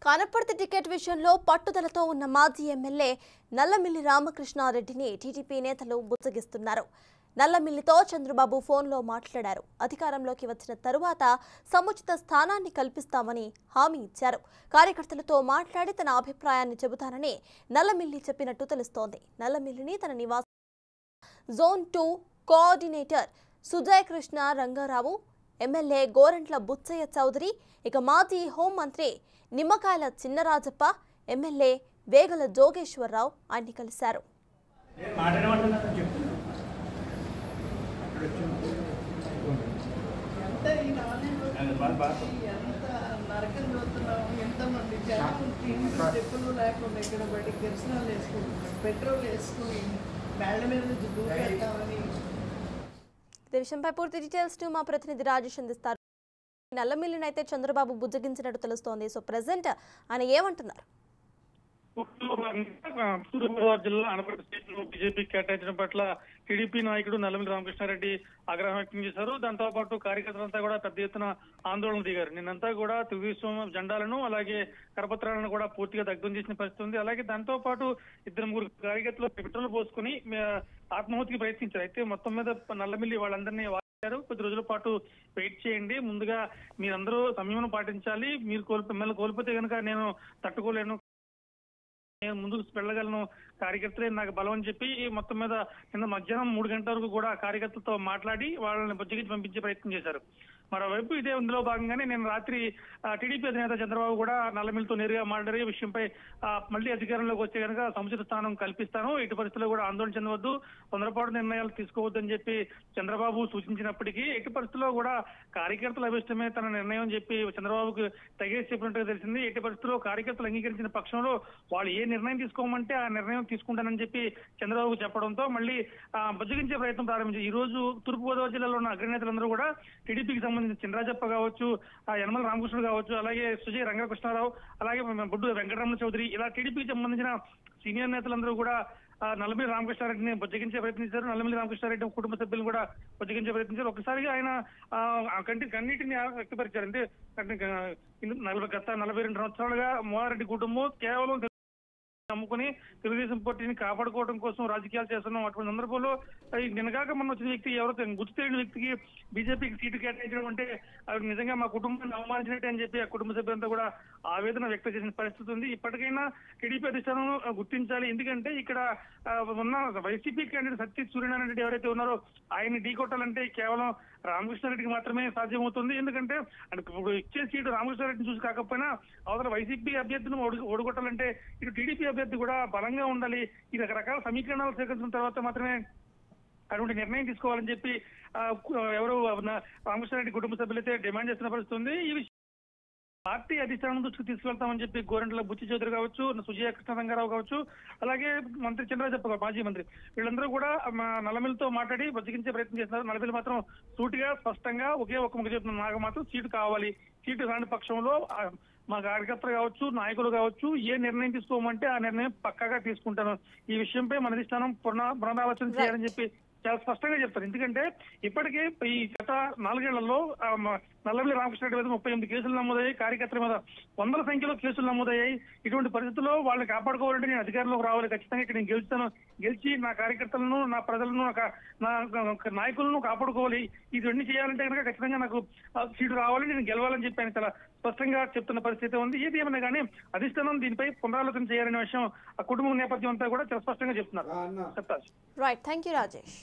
Kanaparthi ticket విషయంలో పట్టుదలతో ఉన్న మాజీ ఎమ్మెల్యే నల్లమిల్లి రామకృష్ణారెడ్డిని టీడీపీ నేతలు బుజ్జగిస్తున్నారు. నల్లమిల్లితో చంద్రబాబు ఫోన్లో మాట్లాడారు. అధికారంలోకి వచ్చిన తరువాత సముచిత స్థానాన్ని కల్పిస్తామని హామీ ఇచ్చారు. కార్యకర్తలతో మాట్లాడి తన అభిప్రాయాన్ని చెబుతానని నల్లమిల్లి చెప్పినట్టు తెలుస్తోంది. నల్లమిల్లిని తన నివాస zone 2 coordinator Sujay Krishna Rangarao, MLA Gorantla Butchaiah Chowdary, ఇక మాజీ హోంమంత్రి నిమ్మకాయల చిన్నరాజప్ప, ఎమ్మెల్యే వేగల జోగేశ్వరరావు ఆయన్ని కలిశారు. ఈ విషయంపై పూర్తి డీటెయిల్స్ మా ప్రతినిధి రాజేష్ అందిస్తారు. నల్లమిల్లిని అయితే చంద్రబాబు బుజ్జగించినట్టు తెలుస్తోంది. సో ప్రెసెంట్ ఆయన ఏమంటున్నారు? తూర్పుగోదావరి జిల్లా అనపర్తి సీట్ను బీజేపీ కేటాయించడం పట్ల టీడీపీ నాయకుడు నల్లమిల్లి రామకృష్ణారెడ్డి ఆగ్రహం వ్యక్తం చేశారు. దాంతో పాటు కార్యకర్తలంతా కూడా పెద్ద ఎత్తున ఆందోళన దిగారు. నిన్నంతా కూడా తెలుగుదేశం జెండాలను అలాగే కరపత్రాలను కూడా పూర్తిగా దగ్ధం చేసిన పరిస్థితి ఉంది. అలాగే దాంతో పాటు 2-3 కార్యకర్తలు పెట్రోల్ పోసుకుని ఆత్మహత్యకి ప్రయత్నించారు. అయితే మొత్తం మీద నల్లమిల్లి వాళ్ళందరినీ కొద్ది రోజుల పాటు వెయిట్ చేయండి, ముందుగా మీరందరూ సంయమనం పాటించాలి, మిమ్మల్ని కోల్పోతే కనుక నేను తట్టుకోలేను, నేను ముందుకు వెళ్ళగలను, కార్యకర్తలే నాకు బలం అని చెప్పి మొత్తం మీద నిన్న మధ్యాహ్నం 3 గంటల వరకు కూడా కార్యకర్తలతో మాట్లాడి వాళ్ళని బుజ్జగించి పంపించే ప్రయత్నం చేశారు. మరోవైపు ఇదే ఇందులో భాగంగానే నేను రాత్రి టీడీపీ అధినేత చంద్రబాబు కూడా నల్లమిల్లితో నేరుగా మాట్లాడే విషయంపై మళ్ళీ అధికారంలోకి వచ్చే కనుక సముచిత స్థానం కల్పిస్తాను, ఎట్టి పరిస్థితుల్లో కూడా ఆందోళన చెందవద్దు, తొందరపాటు నిర్ణయాలు తీసుకోవద్దని చెప్పి చంద్రబాబు సూచించినప్పటికీ ఎట్టి పరిస్థితుల్లో కూడా కార్యకర్తల అభిష్టమే తన నిర్ణయం అని చెప్పి చంద్రబాబుకు తెగేసి చెప్పినట్టుగా తెలిసింది. ఎట్టి పరిస్థితుల్లో కార్యకర్తలు అంగీకరించిన పక్షంలో వాళ్ళు ఏ నిర్ణయం తీసుకోమంటే ఆ నిర్ణయం తీసుకుంటానని చెప్పి చంద్రబాబు చెప్పడంతో మళ్ళీ బుజ్జగించే ప్రయత్నం ప్రారంభించారు. ఈ రోజు తూర్పుగోదావరి జిల్లాలో ఉన్న అగ్రనేతలందరూ కూడా టీడీపీకి సంబంధించిన చినరాజప్ప కావచ్చు, యనమల రామకృష్ణుడు కావచ్చు, అలాగే సుజయ్ రంగకృష్ణారావు, అలాగే బొడ్డు వెంకటరమణ చౌదరి, ఇలా టీడీపీకి సంబంధించిన సీనియర్ నేతలందరూ కూడా నల్లమిల్లి రామకృష్ణారెడ్డిని బుజ్జగించే ప్రయత్నించారు. నల్లమిల్లి రామకృష్ణారెడ్డి కుటుంబ సభ్యులను కూడా బుజ్జగించే ప్రయత్నించారు. ఒకసారిగా ఆయన కన్నీటిని వ్యక్తపరిచారు. అంటే గత 42 సంవత్సరాలుగా మోహారెడ్డి కుటుంబం కేవలం నమ్ముకుని తెలుగుదేశం పార్టీని కాపాడుకోవడం కోసం రాజకీయాలు చేస్తున్నాం. అటువంటి సందర్భంలో నిన్నగాక మొన్న వచ్చిన వ్యక్తి ఎవరైతే గుర్తు తెలియని వ్యక్తికి బీజేపీకి సీటు కేటాయించడం అంటే అది నిజంగా మా కుటుంబాన్ని అవమానించినట్టే అని చెప్పి ఆ కుటుంబ సభ్యులంతా కూడా ఆవేదన వ్యక్తం చేసిన పరిస్థితి ఉంది. ఇప్పటికైనా టీడీపీ అధిష్టానం గుర్తించాలి. ఎందుకంటే ఇక్కడ ఉన్న వైసీపీ క్యాండిడేట్ సతీష్ సూర్యనారాయణ రెడ్డి ఎవరైతే ఉన్నారో ఆయన్ని ఢీకొట్టాలంటే కేవలం రామకృష్ణారెడ్డికి మాత్రమే సాధ్యమవుతుంది. ఎందుకంటే ఇప్పుడు ఇచ్చే సీటు రామకృష్ణారెడ్డిని చూసి కాకపోయినా అవతల వైసీపీ అభ్యర్థిని ఓడగొట్టాలంటే ఇటు టీడీపీ అభ్యర్థి కూడా బలంగా ఉండాలి. ఈ రకరకాల సమీకరణాలు సేకరించిన తర్వాత మాత్రమే అటువంటి నిర్ణయం తీసుకోవాలని చెప్పి ఎవరు రామకృష్ణారెడ్డి కుటుంబ సభ్యులైతే డిమాండ్ చేస్తున్న పరిస్థితి ఉంది. ఈ విషయం పార్టీ అధిష్టానం దృష్టికి తీసుకెళ్తామని చెప్పి గోరంట్ల బుచ్చి చౌదరి కావచ్చు, సుజయ కృష్ణ రంగారావు కావచ్చు, అలాగే మంత్రి చంద్రరాజప్ప మాజీ మంత్రి వీళ్ళందరూ కూడా నల్లమిల్లితో మాట్లాడి బుజ్జగించే ప్రయత్నం చేస్తున్నారు. నల్లమిల్లి మాత్రం సూటిగా స్పష్టంగా ఒకే ఒక ముఖ చెప్తున్నారు, నాకు మాత్రం సీటు కావాలి, సీటు రాని పక్షంలో మా కార్యకర్తలు కావచ్చు, నాయకులు కావచ్చు, ఏ నిర్ణయం తీసుకోమంటే ఆ నిర్ణయం పక్కాగా తీసుకుంటాను, ఈ విషయంపై మన అధిష్టానం పునరాలోచన చేయాలని చెప్పి చాలా స్పష్టంగా చెప్తారు. ఎందుకంటే ఇప్పటికే ఈ గత 4 ఏళ్లలో నల్లమిల్లి రామకృష్ణారెడ్డి మీద 38 కేసులు నమోదయ్యాయి, కార్యకర్తల మీద వందల సంఖ్యలో కేసులు నమోదయ్యాయి. ఇటువంటి పరిస్థితుల్లో వాళ్ళని కాపాడుకోవాలంటే నేను అధికారంలోకి రావాలి, ఖచ్చితంగా ఇక్కడ నేను గెలిచి నా కార్యకర్తలను, నా ప్రజలను, నా నాయకులను కాపాడుకోవాలి. ఇవన్నీ చేయాలంటే కనుక ఖచ్చితంగా నాకు సీటు రావాలి, నేను గెలవాలని చెప్పి ఆయన చాలా స్పష్టంగా చెప్తున్న పరిస్థితి ఉంది. ఏది ఏమైనా కానీ అధిష్టానం దీనిపై పునరాలోచన చేయాలనే విషయం ఆ కుటుంబం నేపథ్యం అంతా కూడా చాలా స్పష్టంగా చెప్తున్నారు. Right, thank you Rajesh.